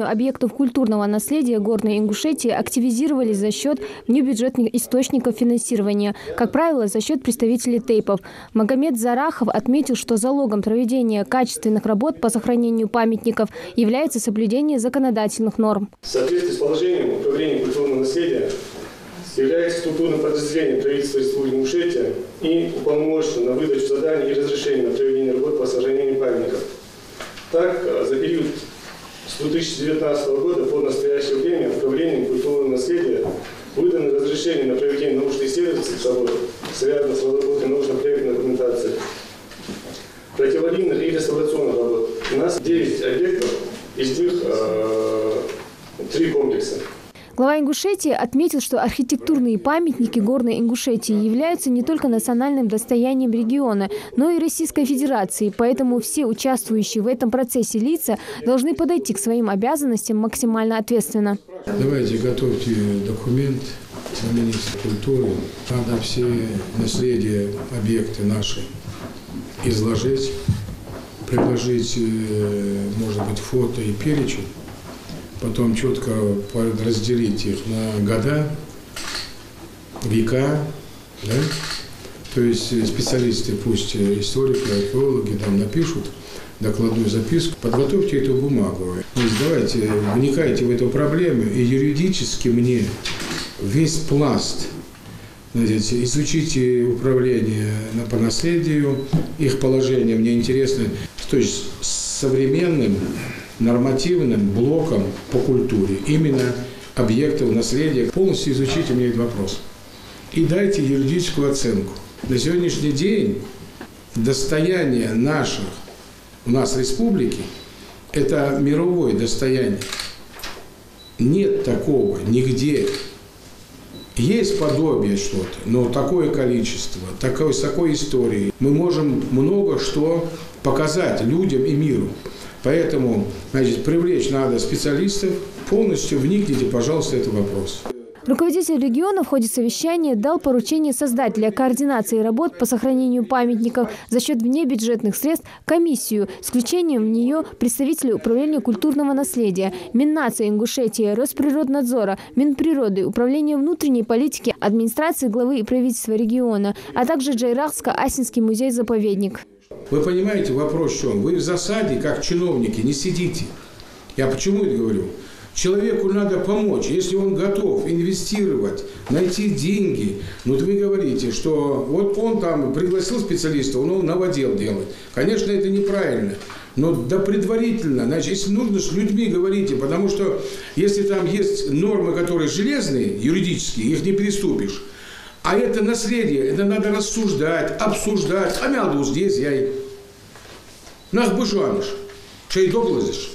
сохранению объектов культурного наследия Горной Ингушетии активизировались за счет внебюджетных источников финансирования, как правило, за счет представителей ТЭИПов. Магомед Зарахов отметил, что залогом проведения качественных работ по сохранению памятников является соблюдение законодательных норм. В соответствии с положением управления культурного наследия является структурным подразделением правительства Республики Ингушетия и уполномочен на выдачу заданий и разрешений на проведение работ по сохранению памятников. Так, за период с 2019 года по настоящее время управлением культурного наследия выданы разрешения на проведение научно-исследовательских работ, связанных с разработкой научно-проектной документации, противоаварийных и реставрационных работ. У нас 9 объектов, из них 3 комплекса. Глава Ингушетии отметил, что архитектурные памятники Горной Ингушетии являются не только национальным достоянием региона, но и Российской Федерации. Поэтому все участвующие в этом процессе лица должны подойти к своим обязанностям максимально ответственно. Давайте готовьте документ на министра культуры. Надо все наследие, объекты наши изложить, предложить, может быть, фото и перечень. Потом четко разделить их на года, века, да? То есть специалисты, пусть историки, археологи там напишут докладную записку, подготовьте эту бумагу. То есть давайте вникайте в эту проблему и юридически мне весь пласт, знаете, изучите управление по наследию, их положение мне интересно, то есть современным нормативным блоком по культуре, именно объектов наследия. Полностью изучите мне этот вопрос. И дайте юридическую оценку. На сегодняшний день достояние наших, у нас республики, это мировое достояние. Нет такого нигде. Есть подобие что-то, но такое количество, с такой историей. Мы можем много что показать людям и миру. Поэтому, значит, привлечь надо специалистов, полностью вникните, пожалуйста, в этот вопрос. Руководитель региона в ходе совещания дал поручение создать для координации работ по сохранению памятников за счет внебюджетных средств комиссию с включением в нее представителей Управления культурного наследия, Миннации Ингушетии, Росприроднадзора, Минприроды, Управления внутренней политики, администрации главы и правительства региона, а также Джайрахско-Асинский музей-заповедник. Вы понимаете, вопрос в чем? Вы в засаде, как чиновники, не сидите. Я почему это говорю? Человеку надо помочь. Если он готов инвестировать, найти деньги, ну, то вы говорите, что вот он там пригласил специалиста, он новодел делает. Конечно, это неправильно. Но да предварительно, значит, если нужно, с людьми говорите, потому что если там есть нормы, которые железные, юридические, их не переступишь. А это наследие, это надо рассуждать, обсуждать. А мяду здесь я и... Нах бушуаниш, шей доглазишь.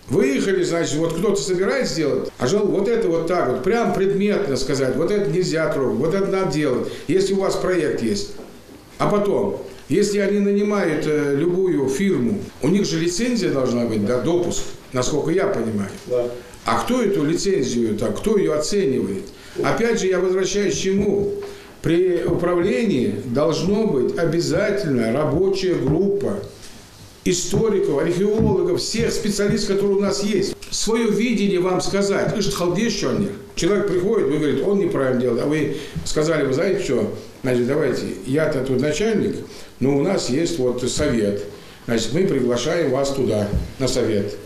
Выехали, значит, вот кто-то собирается сделать, а жил вот это вот так вот, прям предметно сказать, вот это нельзя трогать, вот это надо делать, если у вас проект есть. А потом, если они нанимают любую фирму, у них же лицензия должна быть, да, допуск, насколько я понимаю. Да. А кто эту лицензию, так, кто ее оценивает? Опять же, я возвращаюсь к чему? При управлении должно быть обязательно рабочая группа историков, археологов, всех специалистов, которые у нас есть. Свое видение вам сказать. Человек приходит, вы говорите, он неправильно делает, а вы сказали, вы знаете что, значит, давайте, я-то тут начальник, но у нас есть вот совет. Значит, мы приглашаем вас туда, на совет.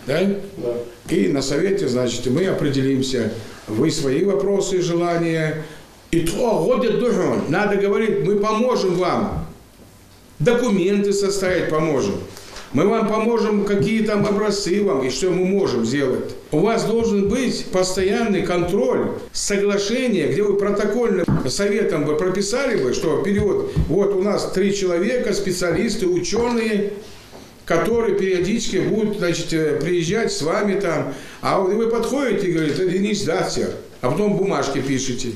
Да? Да. И на совете, значит, мы определимся, вы свои вопросы и желания. И то, надо говорить, мы поможем вам. Документы составить поможем. Мы вам поможем, какие там образцы вам и что мы можем сделать. У вас должен быть постоянный контроль, соглашение, где вы протокольным советом бы прописали бы, что период, вот у нас 3 человека, специалисты, ученые, которые периодически будут, значит, приезжать с вами там. А вы подходите и говорите, это не сдаться, а потом бумажки пишете.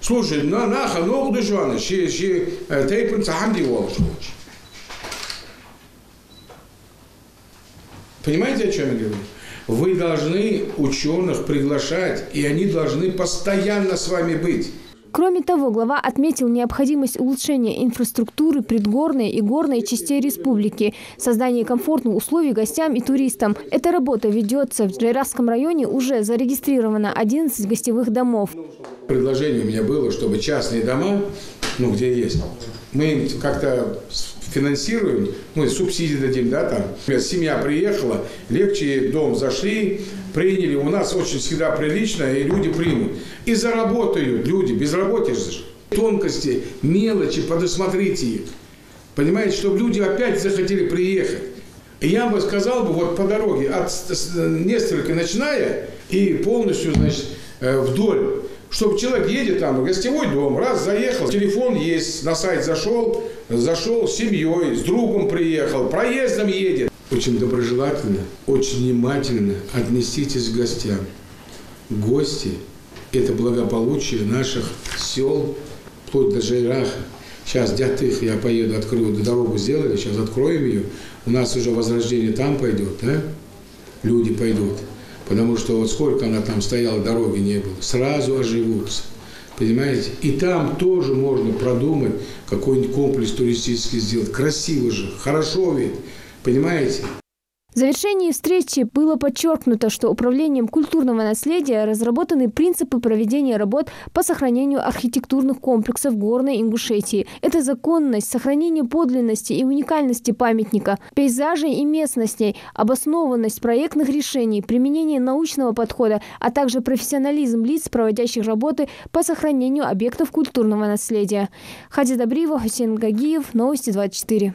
Слушай, наха, ну, душвана, тейпен цахамди волшуч. Понимаете, о чем я говорю? Вы должны ученых приглашать, и они должны постоянно с вами быть. Кроме того, глава отметил необходимость улучшения инфраструктуры предгорной и горной частей республики, создания комфортных условий гостям и туристам. Эта работа ведется. В Джайрахском районе уже зарегистрировано 11 гостевых домов. Предложение у меня было, чтобы частные дома, где есть, мы как-то финансируем, субсидии дадим, да, там. Семья приехала, легче дом зашли, приняли. У нас очень всегда прилично, и люди примут. И заработают люди, безработица же. Тонкости, мелочи, предусмотрите их. Понимаете, чтобы люди опять захотели приехать. И я бы сказал вот по дороге, от Нестеровки начиная, и полностью, вдоль. Чтобы человек едет там в гостевой дом, раз заехал, телефон есть, на сайт зашел с семьей, с другом приехал, проездом едет. Очень доброжелательно, очень внимательно отнеситесь к гостям. Гости – это благополучие наших сел, вплоть до Джайраха. Сейчас Дятых я поеду, открою, дорогу сделали, сейчас откроем ее. У нас уже возрождение там пойдет, да? Люди пойдут. Потому что вот сколько она там стояла, дороги не было, сразу оживутся. Понимаете? И там тоже можно продумать, какой-нибудь комплекс туристический сделать. Красиво же, хорошо ведь. Понимаете? В завершении встречи было подчеркнуто, что Управлением культурного наследия разработаны принципы проведения работ по сохранению архитектурных комплексов Горной Ингушетии. Это законность, сохранение подлинности и уникальности памятника, пейзажей и местностей, обоснованность проектных решений, применение научного подхода, а также профессионализм лиц, проводящих работы по сохранению объектов культурного наследия. Хадза Добриева, Хусейн Гагиев, Новости 24.